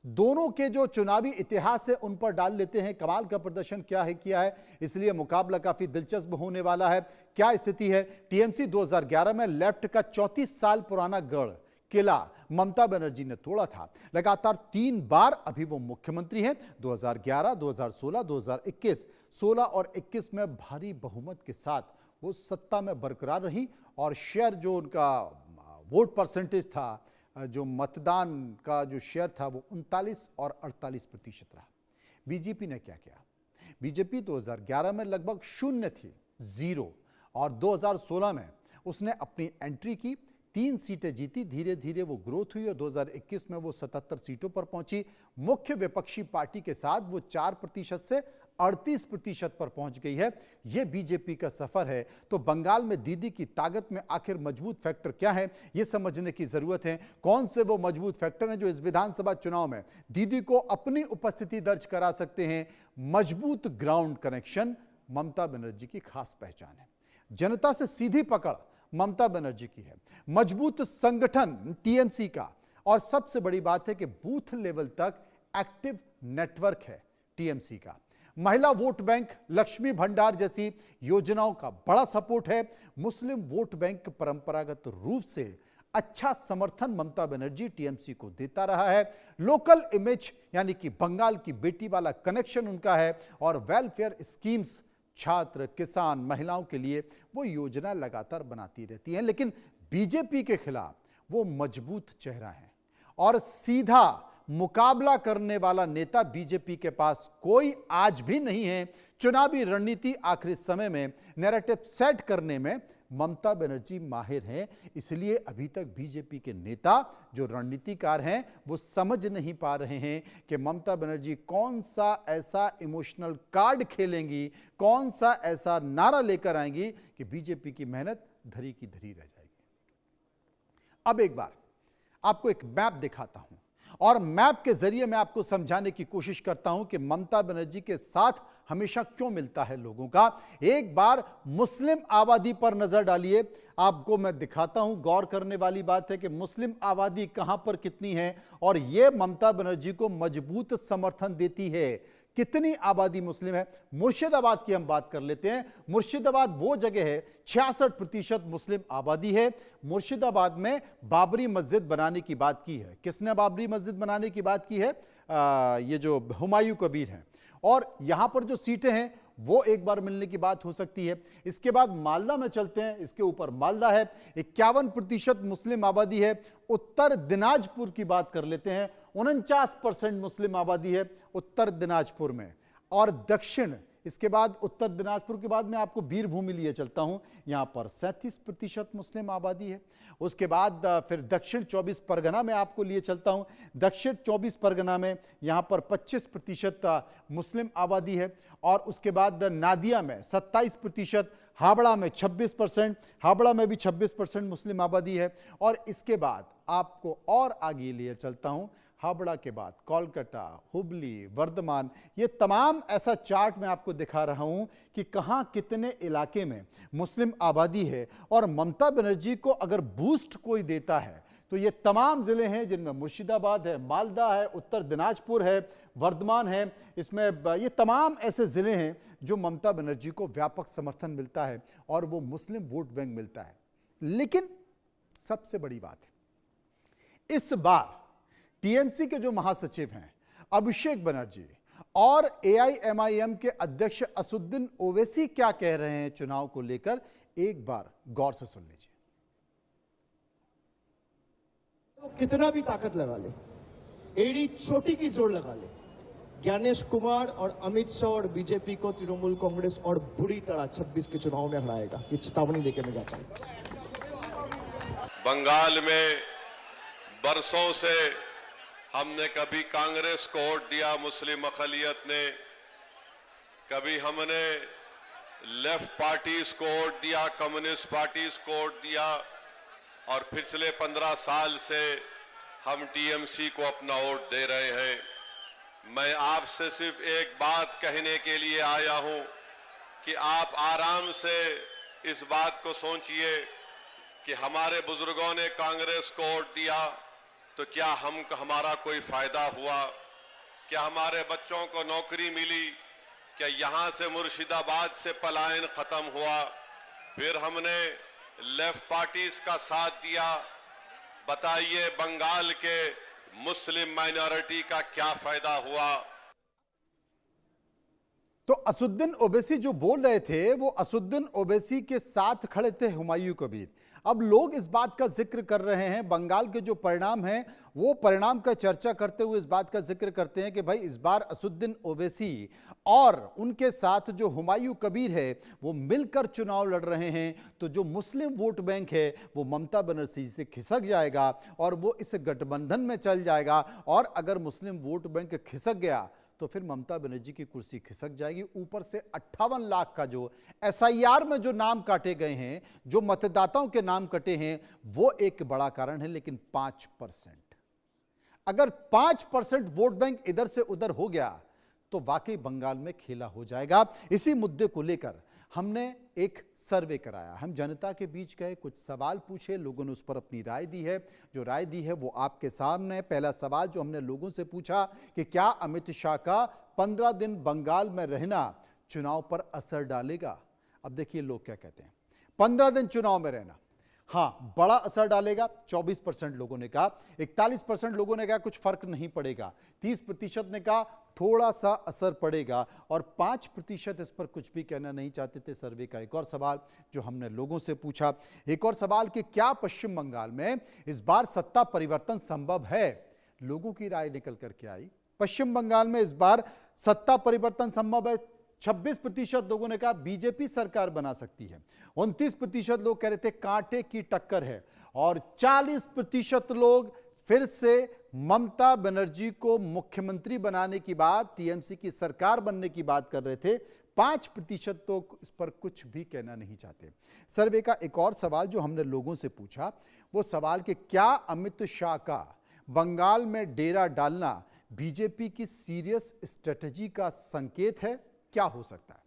दोनों के जो चुनावी इतिहास है उन पर डाल लेते हैं कमाल का प्रदर्शन क्या है किया है, इसलिए मुकाबला काफी दिलचस्प होने वाला है। क्या स्थिति है? टीएमसी 2011 में लेफ्ट का 34 साल पुराना गढ़ किला ममता बनर्जी ने तोड़ा था। लगातार 3 बार अभी वो मुख्यमंत्री हैं। 2011, 2016, 2021, 16 और 21 में भारी बहुमत के साथ वो सत्ता में बरकरार रही और शेयर जो उनका वोट परसेंटेज था, जो मतदान का जो शेयर था, वो 39 और 48% रहा। बीजेपी ने क्या किया? बीजेपी 2011 में लगभग शून्य थी, 0, और 2016 में उसने अपनी एंट्री की, 3 सीटें जीती, धीरे धीरे वो ग्रोथ हुई और 2021 में वो 77 सीटों पर पहुंची। मुख्य विपक्षी पार्टी के साथ वो 4% से 38% पर पहुंच गई है। यह बीजेपी का सफर है। तो बंगाल में दीदी की ताकत में आखिर मजबूत फैक्टर क्या है, यह समझने की जरूरत है। कौन से वो मजबूत फैक्टर हैं जो इस विधानसभा चुनाव में दीदी को अपनी उपस्थिति दर्ज करा सकते हैं? मजबूत ग्राउंड कनेक्शन ममता बनर्जी की खास पहचान है। जनता से सीधी पकड़ ममता बनर्जी की है। मजबूत संगठन टीएमसी का, और सबसे बड़ी बात है कि बूथ लेवल तक एक्टिव नेटवर्क है टीएमसी का। महिला वोट बैंक, लक्ष्मी भंडार जैसी योजनाओं का बड़ा सपोर्ट है। मुस्लिम वोट बैंक परंपरागत रूप से अच्छा समर्थन ममता बनर्जी टीएमसी को देता रहा है। लोकल इमेज यानी कि बंगाल की बेटी वाला कनेक्शन उनका है, और वेलफेयर स्कीम्स, छात्र, किसान, महिलाओं के लिए वो योजना लगातार बनाती रहती है। लेकिन बीजेपी के खिलाफ वो मजबूत चेहरा है और सीधा मुकाबला करने वाला नेता बीजेपी के पास कोई आज भी नहीं है। चुनावी रणनीति आखिरी समय में नैरेटिव सेट करने में ममता बनर्जी माहिर हैं, इसलिए अभी तक बीजेपी के नेता जो रणनीतिकार हैं वो समझ नहीं पा रहे हैं कि ममता बनर्जी कौन सा ऐसा इमोशनल कार्ड खेलेंगी, कौन सा ऐसा नारा लेकर आएंगी कि बीजेपी की मेहनत धरी की धरी रह जाएगी। अब एक बार आपको एक मैप दिखाता हूं और मैप के जरिए मैं आपको समझाने की कोशिश करता हूं कि ममता बनर्जी के साथ हमेशा क्यों मिलता है लोगों का। एक बार मुस्लिम आबादी पर नजर डालिए, आपको मैं दिखाता हूं। गौर करने वाली बात है कि मुस्लिम आबादी कहां पर कितनी है और यह ममता बनर्जी को मजबूत समर्थन देती है। कितनी आबादी मुस्लिम है? मुर्शिदाबाद की हम बात कर लेते हैं। मुर्शिदाबाद वो जगह है 66% मुस्लिम आबादी है। मुर्शिदाबाद में बाबरी मस्जिद बनाने की बात की है। किसने बाबरी मस्जिद बनाने की बात की है? ये जो हुमायूं कबीर हैं। और यहां पर जो सीटें हैं वो एक बार मिलने की बात हो सकती है। इसके बाद मालदा में चलते हैं, इसके ऊपर मालदा है, 51% मुस्लिम आबादी है। उत्तर दिनाजपुर की बात कर लेते हैं, 49% मुस्लिम आबादी है उत्तर दिनाजपुर में। और दक्षिण, इसके बाद उत्तर दिनाजपुर के बाद मैं आपको बीरभूमि लिए चलता हूं, यहां पर 37% मुस्लिम आबादी है। उसके बाद फिर दक्षिण 24 परगना में आपको लिए चलता हूं। दक्षिण 24 परगना में यहां पर 25% मुस्लिम आबादी है। और उसके बाद नादिया में 27%, हावड़ा में 26%, हावड़ा में भी 26% मुस्लिम आबादी है। और इसके बाद आपको और आगे लिए चलता हूं, हावड़ा के बाद कोलकाता, हुबली, वर्धमान, ये तमाम ऐसा चार्ट मैं आपको दिखा रहा हूं कि कहां कितने इलाके में मुस्लिम आबादी है। और ममता बनर्जी को अगर बूस्ट कोई देता है तो ये तमाम जिले हैं जिनमें मुर्शिदाबाद है, मालदा है, उत्तर दिनाजपुर है, वर्धमान है। इसमें ये तमाम ऐसे जिले हैं जो ममता बनर्जी को व्यापक समर्थन मिलता है और वो मुस्लिम वोट बैंक मिलता है। लेकिन सबसे बड़ी बात है, इस बार टीएमसी के जो महासचिव हैं अभिषेक बनर्जी और एआईएमआईएम के अध्यक्ष असदुद्दीन ओवैसी क्या कह रहे हैं चुनाव को लेकर, एक बार गौर से सुन लीजिए। वो कितना भी ताकत लगा ले, एड़ी चोटी की जोर लगा ले, ज्ञानेश कुमार और अमित शाह और बीजेपी को तृणमूल कांग्रेस और बुरी तरह 26 के चुनाव में हराएगा। ये चेतावनी देकर मैं जाता हूं। बंगाल में बरसों से हमने कभी कांग्रेस को वोट दिया, मुस्लिम अक़लियत ने, कभी हमने लेफ्ट पार्टीज को वोट दिया, कम्युनिस्ट पार्टीज को वोट दिया, और पिछले 15 साल से हम टीएमसी को अपना वोट दे रहे हैं। मैं आपसे सिर्फ एक बात कहने के लिए आया हूं कि आप आराम से इस बात को सोचिए कि हमारे बुजुर्गों ने कांग्रेस को वोट दिया तो तो क्या हमारा कोई फायदा हुआ? क्या हमारे बच्चों को नौकरी मिली? क्या यहां से मुर्शिदाबाद से पलायन खत्म हुआ? फिर हमने लेफ्ट पार्टीज का साथ दिया। बताइए बंगाल के मुस्लिम माइनॉरिटी का क्या फायदा हुआ? तो असुद्दीन ओवैसी जो बोल रहे थे वो असुद्दीन ओवैसी के साथ खड़े थे हुमायूं कबीर। अब लोग इस बात का जिक्र कर रहे हैं, बंगाल के जो परिणाम हैं वो परिणाम का चर्चा करते हुए इस बात का जिक्र करते हैं कि भाई इस बार असुद्दीन ओवैसी और उनके साथ जो हुमायूं कबीर है वो मिलकर चुनाव लड़ रहे हैं, तो जो मुस्लिम वोट बैंक है वो ममता बनर्जी से खिसक जाएगा और वो इस गठबंधन में चल जाएगा। और अगर मुस्लिम वोट बैंक खिसक गया तो फिर ममता बनर्जी की कुर्सी खिसक जाएगी। ऊपर से 58 लाख का जो एसआईआर में जो नाम काटे गए हैं, जो मतदाताओं के नाम कटे हैं, वो एक बड़ा कारण है। लेकिन 5%, अगर 5% वोट बैंक इधर से उधर हो गया तो वाकई बंगाल में खेला हो जाएगा। इसी मुद्दे को लेकर हमने एक सर्वे कराया, हम जनता के बीच गए, कुछ सवाल पूछे, लोगों ने उस पर अपनी राय दी है। जो राय दी है वो आपके सामने है। पहला सवाल जो हमने लोगों से पूछा कि क्या अमित शाह का 15 दिन बंगाल में रहना चुनाव पर असर डालेगा? अब देखिए लोग क्या कहते हैं। 15 दिन चुनाव में रहना, हाँ, बड़ा असर डालेगा, 24% लोगों ने कहा। 41% लोगों ने कहा कुछ फर्क नहीं पड़ेगा। 30% ने कहा थोड़ा सा असर पड़ेगा और 5% इस पर कुछ भी कहना नहीं चाहते थे। सर्वे का एक और सवाल जो हमने लोगों से पूछा, एक और सवाल कि क्या पश्चिम बंगाल में इस बार सत्ता परिवर्तन संभव है? लोगों की राय निकल करके आई, पश्चिम बंगाल में इस बार सत्ता परिवर्तन संभव है। 26% लोगों ने कहा बीजेपी सरकार बना सकती है। 29% लोग कह रहे थे कांटे की टक्कर है और 40% लोग फिर से ममता बनर्जी को मुख्यमंत्री बनाने की बात, टीएमसी की सरकार बनने की बात कर रहे थे। 5% तो इस पर कुछ भी कहना नहीं चाहते। सर्वे का एक और सवाल जो हमने लोगों से पूछा वो सवाल कि क्या अमित शाह का बंगाल में डेरा डालना बीजेपी की सीरियस स्ट्रेटजी का संकेत है? क्या हो सकता है?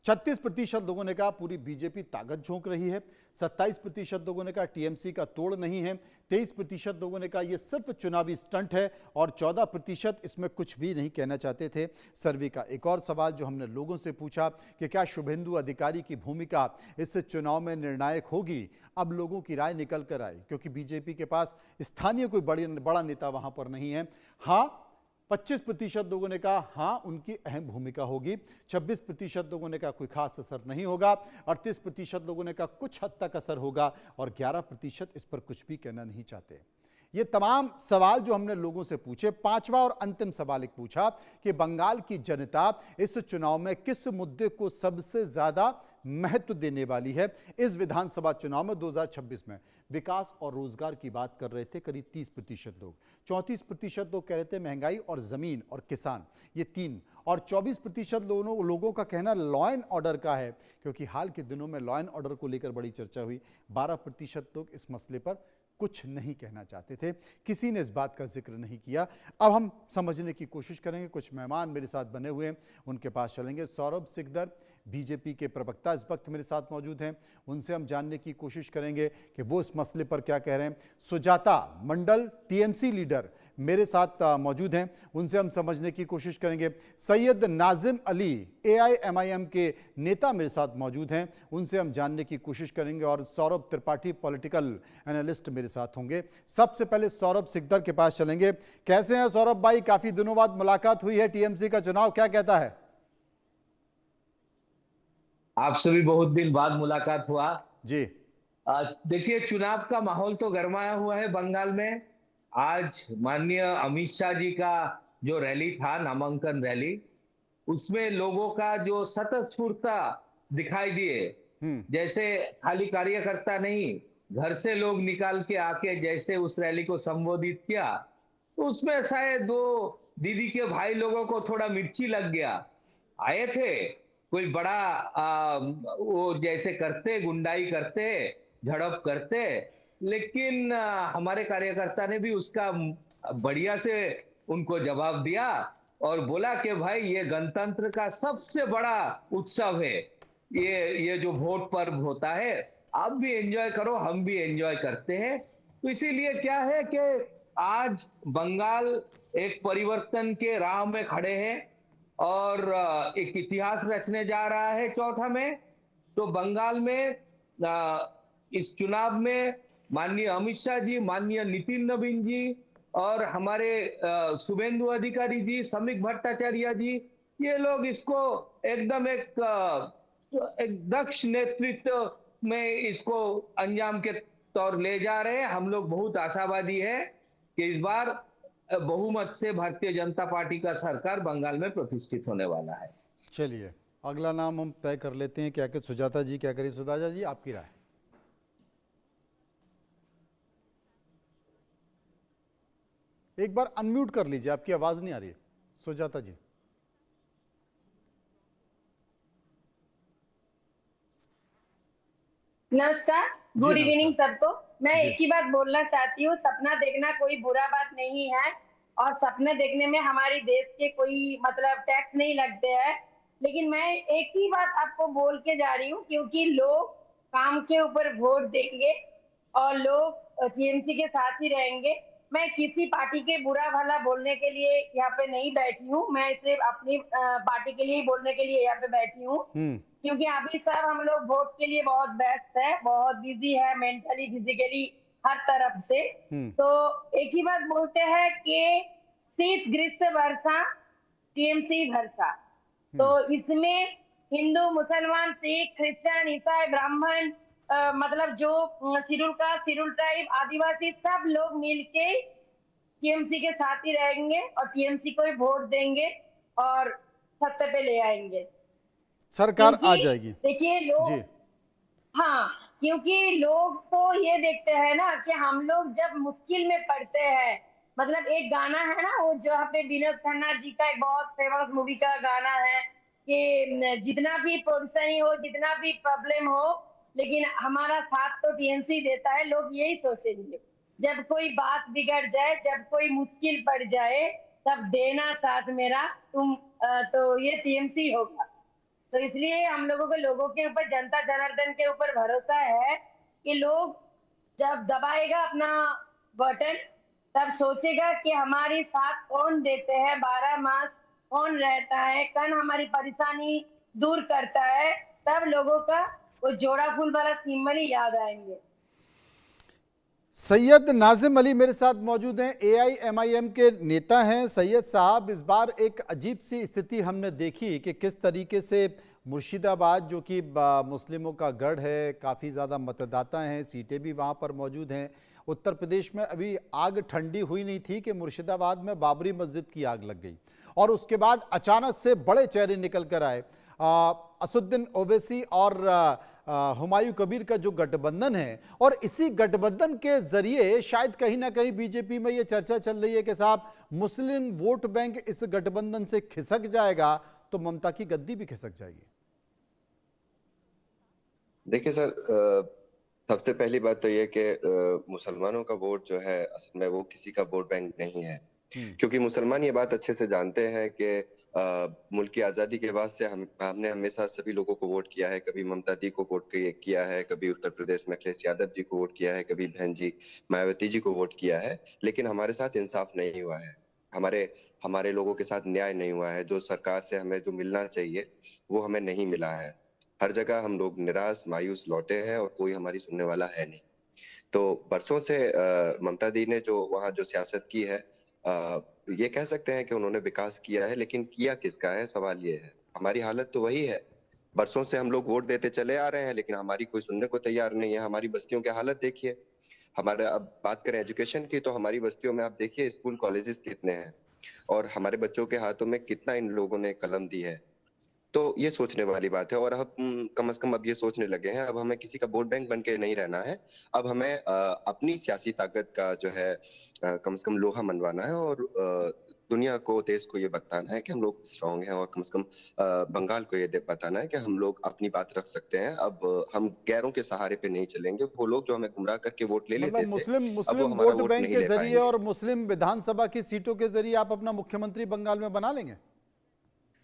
36% लोगों ने कहा पूरी बीजेपी ताकत झोंक रही है। 27% लोगों ने कहा टीएमसी का तोड़ नहीं है। 23% लोगों ने कहा यह सिर्फ चुनावी स्टंट है और 14% इसमें कुछ भी नहीं कहना चाहते थे। सर्वे का एक और सवाल जो हमने लोगों से पूछा कि क्या शुभेंदु अधिकारी की भूमिका इस चुनाव में निर्णायक होगी? अब लोगों की राय निकल कर आई, क्योंकि बीजेपी के पास स्थानीय कोई बड़ा नेता वहां पर नहीं है। हाँ, 25% लोगों ने कहा हां उनकी अहम भूमिका होगी। 26% लोगों ने कहा कोई खास असर नहीं होगा। 38% लोगों ने कहा कुछ हद तक असर होगा और 11% इस पर कुछ भी कहना नहीं चाहते। ये तमाम सवाल जो हमने लोगों से पूछे। पांचवा और अंतिम सवाल एक पूछा कि बंगाल की जनता इस चुनाव में किस मुद्दे को सबसे ज्यादा महत्व देने वाली है इस विधानसभा चुनाव में 2026 में? विकास और रोजगार की बात कर रहे थे करीब 30% लोग। 34% लोग कह रहे थे महंगाई और जमीन और किसान, ये 3। और 24% लोगों का कहना लॉ एंड ऑर्डर का है, क्योंकि हाल के दिनों में लॉ एंड ऑर्डर को लेकर बड़ी चर्चा हुई। 12% लोग इस मसले पर कुछ नहीं कहना चाहते थे। किसी ने इस बात का जिक्र नहीं किया। अब हम समझने की कोशिश करेंगे। कुछ मेहमान मेरे साथ बने हुए हैं, उनके पास चलेंगे। सौरभ सिकदर बीजेपी के प्रवक्ता इस वक्त मेरे साथ मौजूद हैं, उनसे हम जानने की कोशिश करेंगे कि वो इस मसले पर क्या कह रहे हैं। सुजाता मंडल टीएमसी लीडर मेरे साथ मौजूद हैं, उनसे हम समझने की कोशिश करेंगे। सैयद नाजिम अली एआईएमआईएम के नेता मेरे साथ मौजूद हैं, उनसे हम जानने की कोशिश करेंगे। और सौरभ त्रिपाठी पॉलिटिकल एनालिस्ट मेरे साथ होंगे। सबसे पहले सौरभ सिकदर के पास चलेंगे। कैसे हैं सौरभ भाई? काफी दिनों बाद मुलाकात हुई है। टीएमसी का चुनाव क्या कहता है? आपसे भी बहुत दिन बाद मुलाकात हुआ जी। देखिए, चुनाव का माहौल तो गरमाया हुआ है बंगाल में। आज माननीय अमित शाह जी का जो रैली था, नामांकन रैली, उसमें लोगों का जो स्वतःस्फूर्ता दिखाई दिए, जैसे खाली कार्यकर्ता नहीं, घर से लोग निकाल के आके जैसे उस रैली को संबोधित किया, तो उसमें शायद दो दीदी के भाई लोगों को थोड़ा मिर्ची लग गया। आए थे, कोई बड़ा वो जैसे करते, गुंडाई करते, झड़प करते, लेकिन हमारे कार्यकर्ता ने भी उसका बढ़िया से उनको जवाब दिया और बोला कि भाई ये गणतंत्र का सबसे बड़ा उत्सव है, ये जो वोट पर्व होता है, आप भी एंजॉय करो, हम भी एंजॉय करते हैं। तो इसीलिए क्या है कि आज बंगाल एक परिवर्तन के राह में खड़े हैं और एक इतिहास रचने जा रहा है चौथा में। तो बंगाल में इस चुनाव में माननीय अमित शाह जी, माननीय नितिन नवीन जी और हमारे शुभेंदु अधिकारी जी, समीक भट्टाचार्य जी, ये लोग इसको एकदम एक दक्ष नेतृत्व में इसको अंजाम के तौर ले जा रहे हैं। हम लोग बहुत आशावादी है कि इस बार बहुमत से भारतीय जनता पार्टी का सरकार बंगाल में प्रतिष्ठित होने वाला है। चलिए अगला नाम हम तय कर लेते हैं। क्या कहते सुजाता जी, क्या करिए सुजाता जी, आपकी राय? एक बार अनम्यूट कर लीजिए, आपकी आवाज नहीं आ रही है सुजाता जी। नमस्कार, गुड जी, इवनिंग नमस्कार। सबको। मैं जी। एक ही बात बोलना चाहती हूँ, सपना देखना कोई बुरा बात नहीं है और सपने देखने में हमारी देश के कोई मतलब टैक्स नहीं लगते हैं। लेकिन मैं एक ही बात आपको बोल के जा रही हूँ, क्योंकि लोग काम के ऊपर वोट देंगे और लोग टीएमसी के साथ ही रहेंगे। मैं किसी पार्टी के बुरा भला बोलने के लिए यहाँ पे नहीं बैठी हूँ, मैं सिर्फ अपनी पार्टी के लिए बोलने के लिए यहाँ पे बैठी हूँ। क्योंकि अभी सब हम लोग वोट के लिए बहुत व्यस्त है, बहुत बिजी है, मेंटली फिजिकली हर तरफ से। तो एक ही बात बोलते हैं कि शीत ग्रीष्म वर्षा टीएमसी भरसा। तो इसमें हिंदू, मुसलमान, सिख, क्रिश्चियन, ईसाई, ब्राह्मण, मतलब जो शेड्यूल कास्ट, शेड्यूल ट्राइब, आदिवासी, सब लोग मिलके टीएमसी के साथ ही रहेंगे और टीएमसी को ही वोट देंगे और सत्ता पे ले आएंगे। सरकार आ जाएगी। देखिए लोग जी। हाँ, क्योंकि लोग तो ये देखते हैं ना कि हम लोग जब मुश्किल में पड़ते हैं, मतलब एक गाना है ना वो जो पे विनोद खन्ना जी का एक बहुत फेमस मूवी का गाना है कि जितना भी परेशानी हो, जितना भी प्रॉब्लम हो, लेकिन हमारा साथ तो टीएमसी देता है। लोग यही सोचेंगे जब कोई बात बिगड़ जाए, जब कोई मुश्किल पड़ जाए, तब देना साथ मेरा तुम, तो ये टीएमसी होगा। तो इसलिए हम लोगों को लोगों के ऊपर, जनता जनार्दन के ऊपर भरोसा है कि लोग जब दबाएगा अपना बटन, तब सोचेगा कि हमारी साथ कौन देते हैं, 12 मास कौन रहता है, कौन हमारी परेशानी दूर करता है, तब लोगों का वो जोड़ा फूल वाला सिंबल ही याद आएंगे। सैयद नाजिम अली मेरे साथ मौजूद हैं, एआईएमआईएम के नेता हैं। सैयद साहब, इस बार एक अजीब सी स्थिति हमने देखी कि किस तरीके से मुर्शिदाबाद, जो कि मुस्लिमों का गढ़ है, काफ़ी ज़्यादा मतदाता हैं, सीटें भी वहाँ पर मौजूद हैं। उत्तर प्रदेश में अभी आग ठंडी हुई नहीं थी कि मुर्शिदाबाद में बाबरी मस्जिद की आग लग गई और उसके बाद अचानक से बड़े चेहरे निकल कर आए। असुद्दीन ओवैसी और हुमायूं कबीर का जो गठबंधन है, और इसी गठबंधन के जरिए शायद कहीं ना कहीं बीजेपी में ये चर्चा चल रही है कि साहब मुस्लिम वोट बैंक इस गठबंधन से खिसक जाएगा तो ममता की गद्दी भी खिसक जाएगी। देखिए सर, सबसे पहली बात तो ये कि मुसलमानों का वोट जो है असल में वो किसी का वोट बैंक नहीं है, क्योंकि मुसलमान ये बात अच्छे से जानते हैं कि मुल्क की आज़ादी के बाद से हमने हमेशा सभी लोगों को वोट किया है। कभी ममता दी को वोट किया है, कभी उत्तर प्रदेश में अखिलेश यादव जी को वोट किया है, कभी बहन जी मायावती जी को वोट किया है, लेकिन हमारे साथ इंसाफ नहीं हुआ है, हमारे लोगों के साथ न्याय नहीं हुआ है। जो सरकार से हमें जो मिलना चाहिए वो हमें नहीं मिला है। हर जगह हम लोग निराश मायूस लौटे हैं और कोई हमारी सुनने वाला है नहीं। तो बरसों से ममता दी ने जो वहाँ जो सियासत की है, ये कह सकते हैं कि उन्होंने विकास किया है, लेकिन किया किसका है, सवाल ये है। हमारी हालत तो वही है, बरसों से हम लोग वोट देते चले आ रहे हैं, लेकिन हमारी कोई सुनने को तैयार नहीं है। हमारी बस्तियों की हालत देखिए। हमारे, अब बात करें एजुकेशन की, तो हमारी बस्तियों में आप देखिए स्कूल कॉलेजेस कितने हैं और हमारे बच्चों के हाथों में कितना इन लोगों ने कलम दी है। तो ये सोचने वाली बात है और हम कम से कम अब ये सोचने लगे हैं, अब हमें किसी का वोट बैंक बन के नहीं रहना है। अब हमें अपनी सियासी ताकत का जो है कम से कम लोहा मनवाना है और दुनिया को, देश को ये बताना है कि हम लोग स्ट्रांग हैं, और कम से कम बंगाल को ये बताना है कि हम लोग अपनी बात रख सकते हैं। अब हम गैरों के सहारे पे नहीं चलेंगे। वो लोग जो हमें गुमराह करके वोट ले लेते थे, मुस्लिम अब वोट बैंक के जरिए और मुस्लिम विधानसभा की सीटों के जरिए आप अपना मुख्यमंत्री बंगाल में बना लेंगे?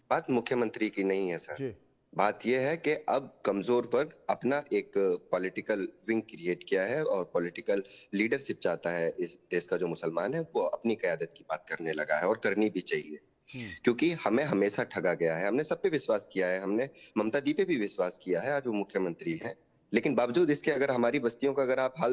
बात मुख्यमंत्री की नहीं है सर, बात यह है कि अब कमजोर वर्ग अपना एक पॉलिटिकल विंग क्रिएट किया है और पॉलिटिकल लीडरशिप चाहता है। इस देश का जो मुसलमान है वो अपनी क़यादत की बात करने लगा है और करनी भी चाहिए, क्योंकि हमें हमेशा ठगा गया है। हमने सब पे विश्वास किया है, हमने ममता दी पे भी विश्वास किया है, आज वो मुख्यमंत्री हैं, लेकिन बावजूद इसके अगर हमारी बस्तियों का अगर आप हाल